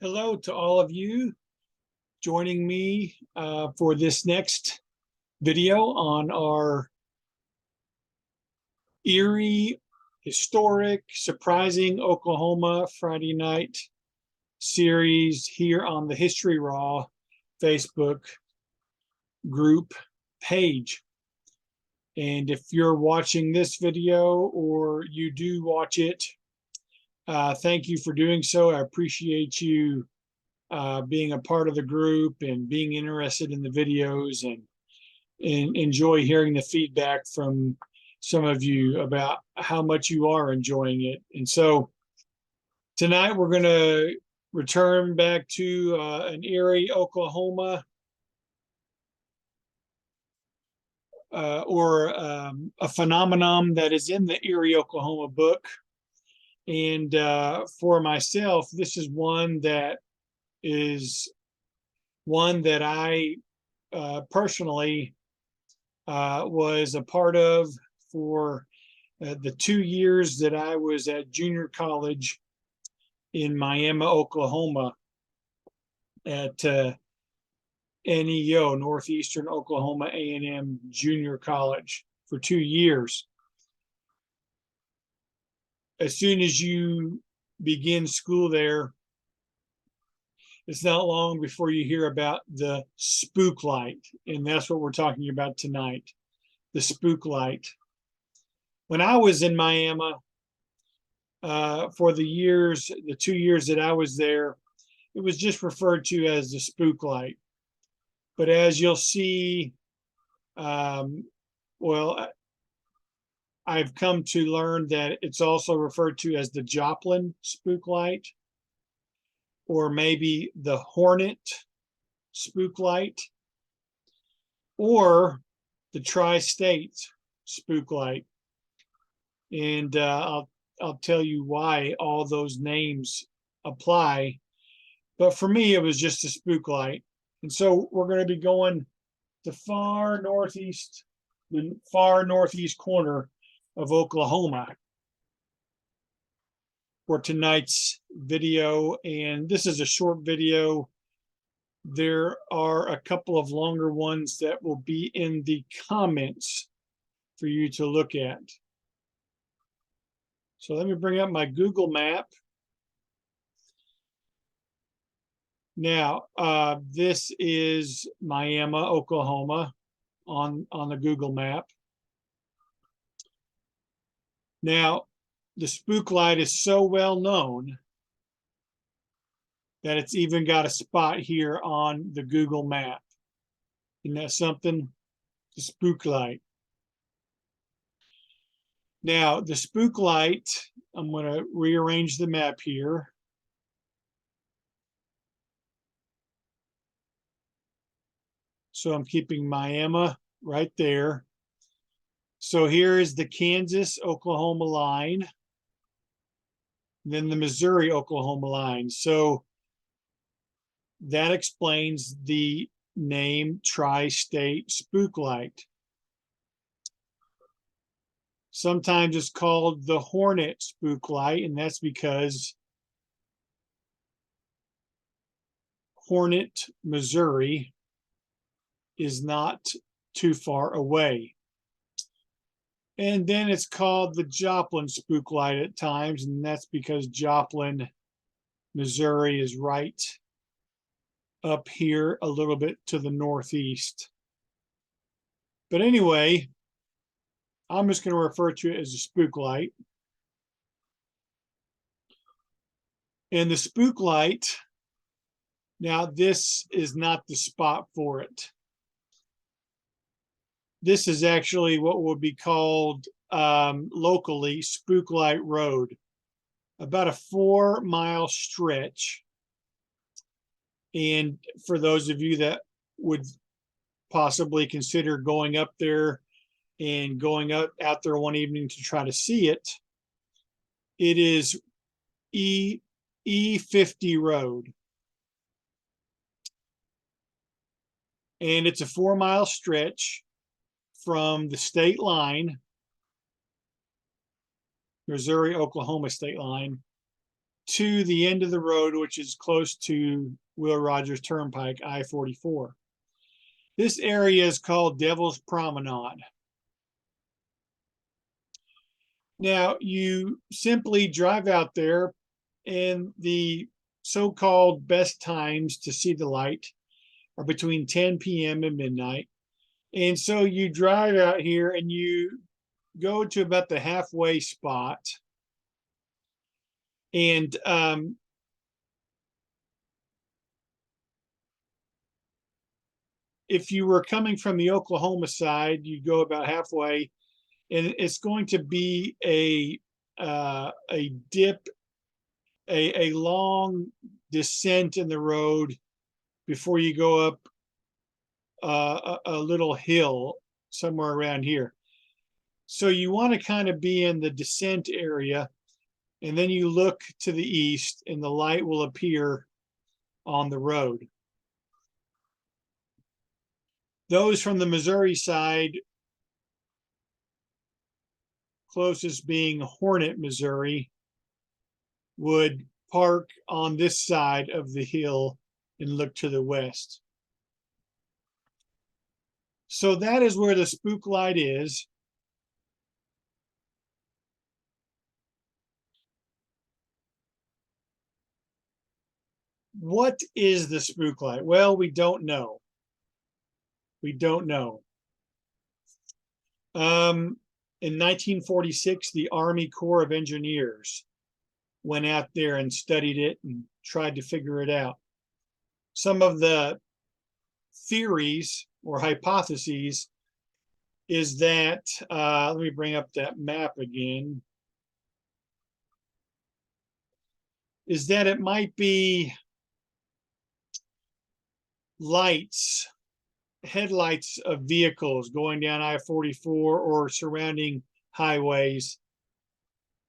Hello to all of you joining me for this next video on our eerie, historic, surprising Oklahoma Friday night series here on the History Raw Facebook group page. And if you're watching this video or you do watch it, thank you for doing so. I appreciate you being a part of the group and being interested in the videos, and enjoy hearing the feedback from some of you about how much you are enjoying it. And so tonight we're going to return back to an Eerie, Oklahoma, or a phenomenon that is in the Eerie, Oklahoma book. And for myself, this is one that I personally was a part of for the 2 years that I was at junior college in Miami, Oklahoma, at NEO, Northeastern Oklahoma A&M Junior College, for 2 years. As soon as you begin school there, it's not long before you hear about the Spooklight, and that's what we're talking about tonight, the Spooklight. When I was in Miami, for the 2 years that I was there, it was just referred to as the Spooklight. But as you'll see, I've come to learn that it's also referred to as the Joplin Spooklight, or maybe the Hornet Spooklight, or the Tri-State Spooklight. And I'll tell you why all those names apply. But for me, it was just a Spooklight. And so we're going to be going to the far northeast corner of Oklahoma for tonight's video. And this is a short video. There are a couple of longer ones that will be in the comments for you to look at. So let me bring up my Google map. Now, this is Miami, Oklahoma on the Google map. Now, the Spooklight is so well known that it's even got a spot here on the Google map. Isn't that something? The Spooklight. Now, the Spooklight, I'm going to rearrange the map here. So I'm keeping Miami right there. So here is the Kansas-Oklahoma line, then the Missouri-Oklahoma line. So that explains the name Tri-State Spooklight. Sometimes it's called the Hornet Spooklight, and that's because Hornet, Missouri is not too far away. And then it's called the Joplin Spooklight at times, and that's because Joplin, Missouri is right up here a little bit to the northeast. But anyway, I'm just going to refer to it as a Spooklight. And the Spooklight, now this is not the spot for it. This is actually what would be called locally Spooklight Road, about a 4-mile stretch. And for those of you that would possibly consider going up there and going out there one evening to try to see it, it is E50 Road. And it's a 4-mile stretch from the state line, Missouri-Oklahoma state line, to the end of the road, which is close to Will Rogers Turnpike, I-44. This area is called Devil's Promenade. Now, you simply drive out there, and the so-called best times to see the light are between 10 p.m. and midnight. And so you drive out here and you go to about the halfway spot. And if you were coming from the Oklahoma side, you'd go about halfway, and it's going to be a dip, a long descent in the road before you go up a little hill somewhere around here. So you want to kind of be in the descent area, and then you look to the east and the light will appear on the road. Those from the Missouri side, closest being Hornet, Missouri, would park on this side of the hill and look to the west. So that is where the Spooklight is. What is the Spooklight? Well, we don't know. We don't know. In 1946, the Army Corps of Engineers went out there and studied it and tried to figure it out. Some of the theories or hypotheses is that, let me bring up that map again, is that it might be lights, headlights of vehicles going down I-44 or surrounding highways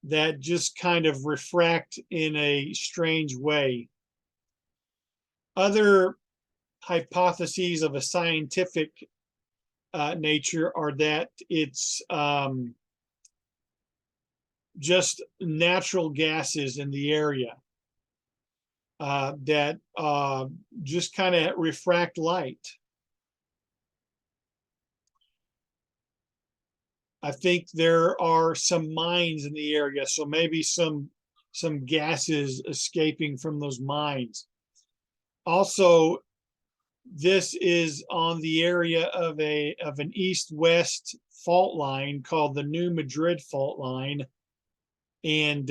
that just kind of refract in a strange way. Other hypotheses of a scientific nature are that it's just natural gases in the area that just kind of refract light. I think there are some mines in the area, so maybe some gases escaping from those mines. Also, this is on the area of an east-west fault line called the New Madrid fault line, and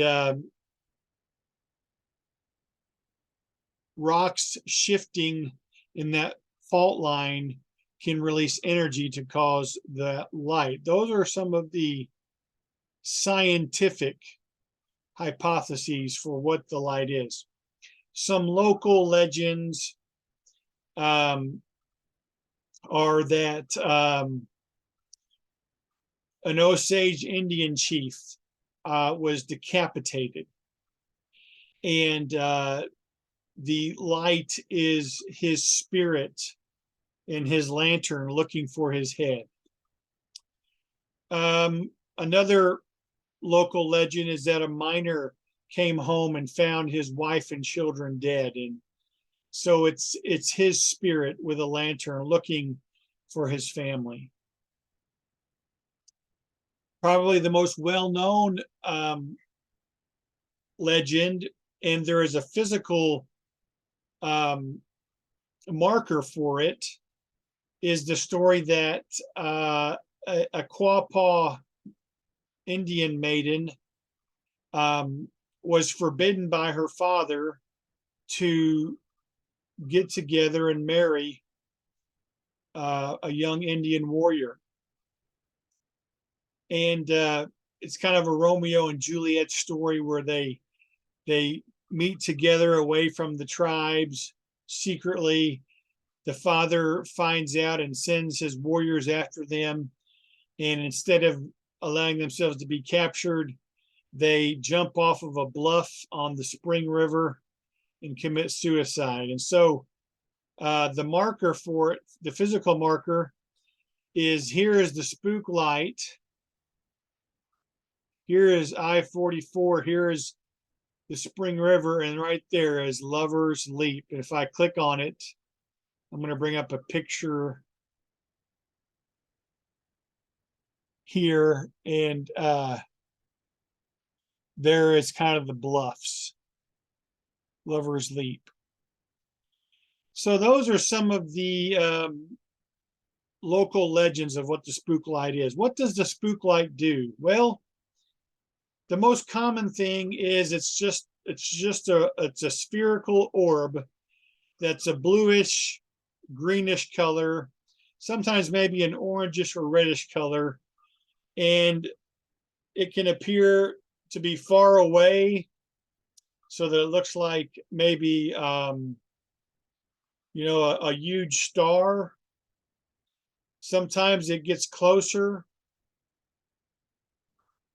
rocks shifting in that fault line can release energy to cause the light. Those are some of the scientific hypotheses for what the light is. Some local legends are that an Osage Indian chief was decapitated, and the light is his spirit in his lantern looking for his head. Another local legend is that a miner came home and found his wife and children dead, and so it's his spirit with a lantern looking for his family. Probably the most well-known legend, and there is a physical marker for it, is the story that a Quapaw Indian maiden was forbidden by her father to get together and marry a young Indian warrior. And it's kind of a Romeo and Juliet story where they meet together away from the tribes secretly. The father finds out and sends his warriors after them, and instead of allowing themselves to be captured, they jump off of a bluff on the Spring River and commit suicide. And so the marker for it, the physical marker, is here is the Spooklight. Here is I-44. Here is the Spring River, and right there is Lover's Leap. If I click on it, I'm going to bring up a picture here, and there is kind of the bluffs, Lover's Leap. So those are some of the local legends of what the Spooklight is. What does the Spooklight do? Well, the most common thing is it's a spherical orb that's a bluish, greenish color, sometimes maybe an orangish or reddish color, and it can appear to be far away, so that it looks like maybe a huge star. Sometimes it gets closer,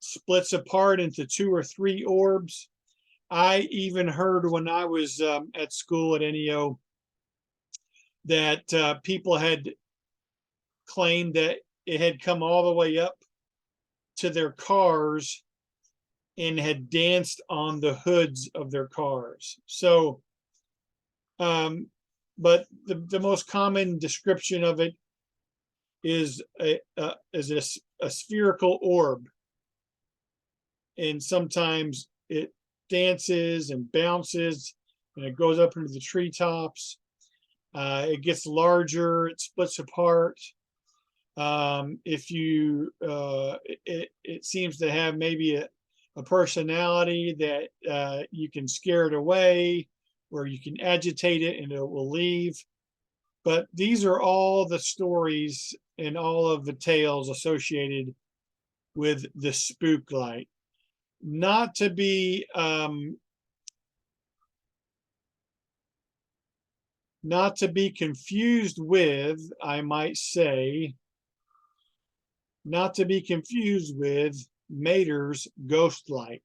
splits apart into 2 or 3 orbs. I even heard when I was at school at NEO that people had claimed that it had come all the way up to their cars and had danced on the hoods of their cars. So, but the most common description of it is a spherical orb, and sometimes it dances and bounces, and it goes up into the treetops. It gets larger, it splits apart. If you, it seems to have maybe a personality that you can scare it away, or you can agitate it and it will leave. But these are all the stories and all of the tales associated with the Spooklight. Not to be confused with, I might say, not to be confused with Mater's Ghost Light,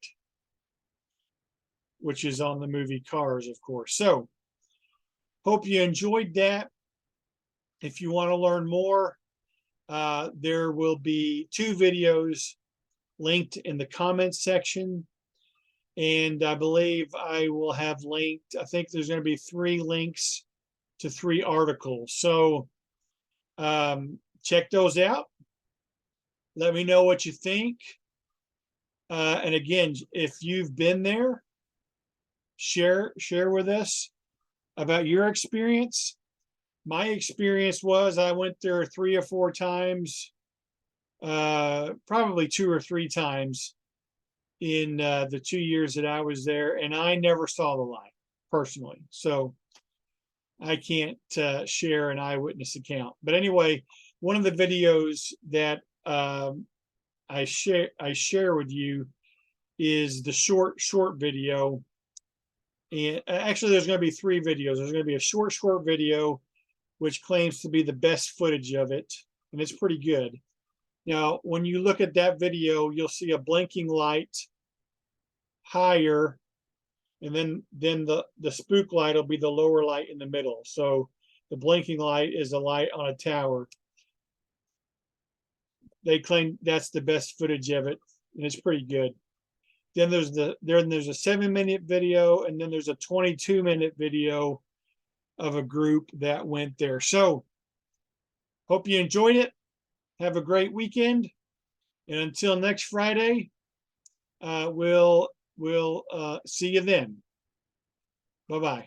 which is on the movie Cars, of course. So, hope you enjoyed that. If you want to learn more, there will be 2 videos linked in the comments section. And I believe I will have linked, I think there's going to be 3 links to 3 articles. So check those out. Let me know what you think. And again, if you've been there, share with us about your experience. My experience was I went there 3 or 4 times, probably 2 or 3 times in the 2 years that I was there, and I never saw the light personally. So I can't share an eyewitness account. But anyway, one of the videos that I share with you is the short video. And actually, there's going to be 3 videos. There's going to be a short video, which claims to be the best footage of it, and it's pretty good. Now, when you look at that video, you'll see a blinking light higher, and then the spook light will be the lower light in the middle. So the blinking light is a light on a tower. They claim that's the best footage of it, and it's pretty good. Then there's a 7-minute video, and then there's a 22-minute video of a group that went there. So hope you enjoyed it. Have a great weekend, and until next Friday, we'll see you then. Bye-bye.